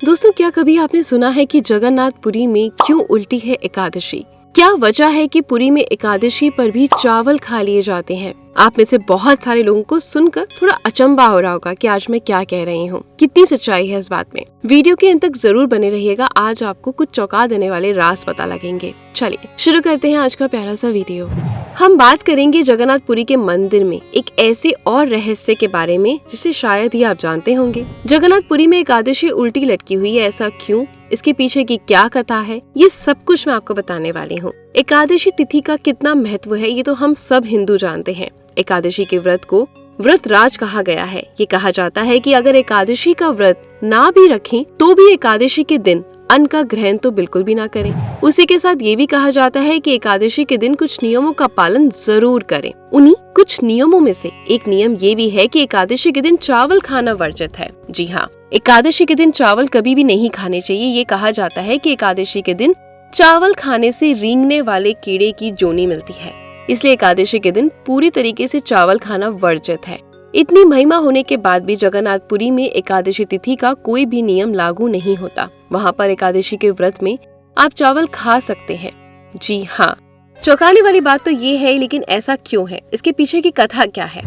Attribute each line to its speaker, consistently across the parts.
Speaker 1: दोस्तों, क्या कभी आपने सुना है कि जगन्नाथपुरी में क्यों उल्टी है एकादशी? क्या वजह है कि पुरी में एकादशी पर भी चावल खा लिए जाते हैं? आप में से बहुत सारे लोगों को सुनकर थोड़ा अचंभा हो रहा होगा कि आज मैं क्या कह रही हूँ। कितनी सच्चाई है इस बात में। वीडियो के अंत तक जरूर बने रहिएगा, आज आपको कुछ चौंका देने वाले राज पता लगेंगे। चलिए शुरू करते हैं आज का प्यारा सा वीडियो। हम बात करेंगे जगन्नाथपुरी के मंदिर में एक ऐसे और रहस्य के बारे में जिसे शायद ही आप जानते होंगे। जगन्नाथपुरी में एकादशी उल्टी लटकी हुई है, ऐसा क्यों? इसके पीछे की क्या कथा है, ये सब कुछ मैं आपको बताने वाली हूँ। एकादशी तिथि का कितना महत्व है ये तो हम सब हिंदू जानते हैं। एकादशी के व्रत को व्रत राज कहा गया है। ये कहा जाता है कि अगर एकादशी का व्रत ना भी रखें तो भी एकादशी के दिन अन्न का ग्रहण तो बिल्कुल भी ना करें। उसी के साथ ये भी कहा जाता है कि एकादशी के दिन कुछ नियमों का पालन जरूर करें। उन्हीं कुछ नियमों में से एक नियम ये भी है कि एकादशी के दिन चावल खाना वर्जित है। जी हाँ, एकादशी के दिन चावल कभी भी नहीं खाने चाहिए। ये कहा जाता है कि एकादशी के दिन चावल खाने से रेंगने वाले कीड़े की जोनी मिलती है, इसलिए एकादशी के दिन पूरी तरीके से चावल खाना वर्जित है। इतनी महिमा होने के बाद भी जगन्नाथपुरी में एकादशी तिथि का कोई भी नियम लागू नहीं होता। वहाँ पर एकादशी के व्रत में आप चावल खा सकते हैं। जी हाँ, चौंकाने वाली बात तो ये है, लेकिन ऐसा क्यों है? इसके पीछे की कथा क्या है?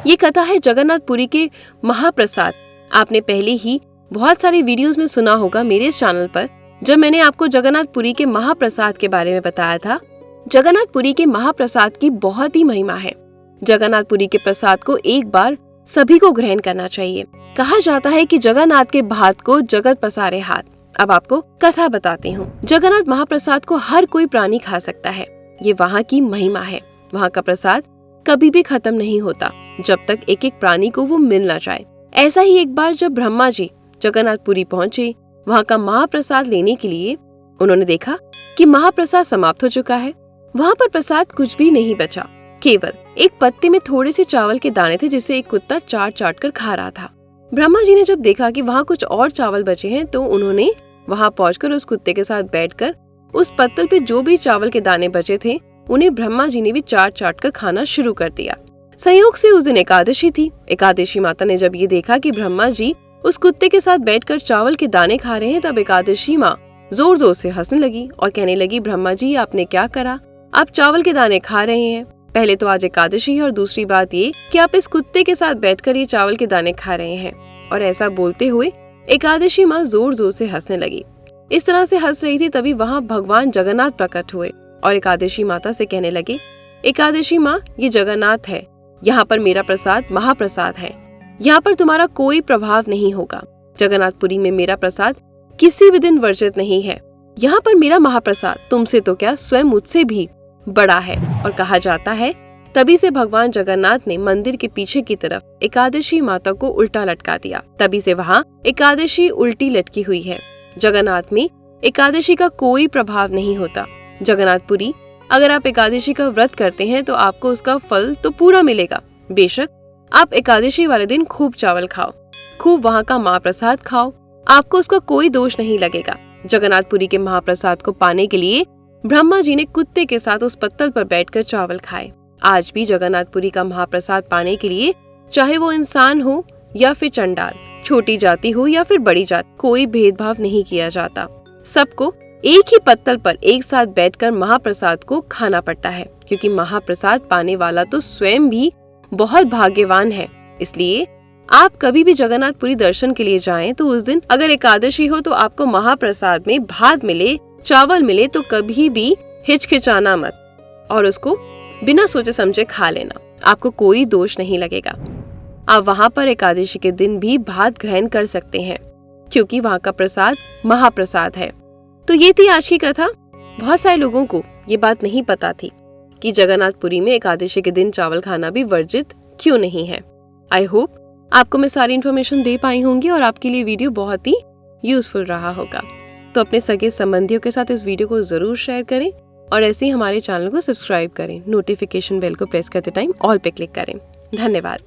Speaker 1: ये कथा है जगन्नाथपुरी के महाप्रसाद। आपने पहले ही बहुत सारे वीडियोस में सुना होगा मेरे इस चैनल पर, जब मैंने आपको जगन्नाथपुरी के महाप्रसाद के बारे में बताया था। जगन्नाथपुरी के महाप्रसाद की बहुत ही महिमा है। जगन्नाथपुरी के प्रसाद को एक बार सभी को ग्रहण करना चाहिए। कहा जाता है कि जगन्नाथ के भात को जगत पसारे हाथ। अब आपको कथा बताती हूँ। जगन्नाथ महाप्रसाद को हर कोई प्राणी खा सकता है, ये वहाँ की महिमा है। वहाँ का प्रसाद कभी भी खत्म नहीं होता जब तक एक एक प्राणी को वो मिल न जाए। ऐसा ही एक बार जब ब्रह्मा जी जगन्नाथपुरी पहुँचे वहाँ का महाप्रसाद लेने के लिए, उन्होंने देखा कि महाप्रसाद समाप्त हो चुका है। वहाँ पर प्रसाद कुछ भी नहीं बचा, केवल एक पत्ते में थोड़े से चावल के दाने थे जिसे एक कुत्ता चाट चाट कर खा रहा था। ब्रह्मा जी ने जब देखा कि वहाँ कुछ और चावल बचे हैं तो उन्होंने वहाँ पहुंचकर उस कुत्ते के साथ बैठकर उस पत्तल पे जो भी चावल के दाने बचे थे उन्हें ब्रह्मा जी ने भी चाट चाट कर खाना शुरू कर दिया। संयोग से उस दिन एकादशी थी। एकादशी माता ने जब ये देखा कि ब्रह्मा जी उस कुत्ते के साथ बैठकर चावल के दाने खा रहे हैं, तब एकादशी माँ जोर जोर से हंसने लगी और कहने लगी, ब्रह्मा जी आपने क्या करा? आप चावल के दाने खा रहे हैं। पहले तो आज एकादशी है और दूसरी बात ये कि आप इस कुत्ते के साथ बैठकर ये चावल के दाने खा रहे हैं। और ऐसा बोलते हुए एकादशी माँ जोर जोर से हंसने लगी। इस तरह से हंस रही थी तभी वहाँ भगवान जगन्नाथ प्रकट हुए और एकादशी माता से कहने लगे, एकादशी माँ ये जगन्नाथ है, यहाँ पर मेरा प्रसाद महाप्रसाद है, यहाँ पर तुम्हारा कोई प्रभाव नहीं होगा। जगन्नाथपुरी में मेरा प्रसाद किसी भी दिन वर्जित नहीं है। यहाँ पर मेरा महाप्रसाद तुमसे तो क्या स्वयं मुझसे भी बड़ा है। और कहा जाता है तभी से भगवान जगन्नाथ ने मंदिर के पीछे की तरफ एकादशी माता को उल्टा लटका दिया। तभी से वहाँ एकादशी उल्टी लटकी हुई है। जगन्नाथ में एकादशी का कोई प्रभाव नहीं होता। जगन्नाथपुरी अगर आप एकादशी का व्रत करते हैं तो आपको उसका फल तो पूरा मिलेगा। बेशक आप एकादशी वाले दिन खूब चावल खाओ, खूब वहाँ का महाप्रसाद खाओ, आपको उसका कोई दोष नहीं लगेगा। जगन्नाथपुरी के महाप्रसाद को पाने के लिए ब्रह्मा जी ने कुत्ते के साथ उस पत्तल पर बैठकर चावल खाए। आज भी जगन्नाथपुरी का महाप्रसाद पाने के लिए चाहे वो इंसान हो या फिर चंडाल, छोटी जाति हो या फिर बड़ी जाति, कोई भेदभाव नहीं किया जाता। सबको एक ही पत्तल पर एक साथ बैठकर महाप्रसाद को खाना पड़ता है, क्योंकि महाप्रसाद पाने वाला तो स्वयं भी बहुत भाग्यवान है। इसलिए आप कभी भी जगन्नाथपुरी दर्शन के लिए जाएं तो उस दिन अगर एकादशी हो तो आपको महाप्रसाद में भात मिले, चावल मिले तो कभी भी हिचकिचाना मत और उसको बिना सोचे समझे खा लेना, आपको कोई दोष नहीं लगेगा। आप वहाँ पर एकादशी के दिन भी भात ग्रहण कर सकते हैं, क्योंकि वहाँ का प्रसाद महाप्रसाद है। तो ये थी आज की कथा। बहुत सारे लोगों को ये बात नहीं पता थी कि जगन्नाथपुरी में एकादशी के दिन चावल खाना भी वर्जित क्यों नहीं है। आई होप आपको मैं सारी इन्फॉर्मेशन दे पाई होंगी और आपके लिए वीडियो बहुत ही यूजफुल रहा होगा। तो अपने सगे संबंधियों के साथ इस वीडियो को जरूर शेयर करें और ऐसे ही हमारे चैनल को सब्सक्राइब करें। नोटिफिकेशन बेल को प्रेस करते टाइम ऑल पे क्लिक करें। धन्यवाद।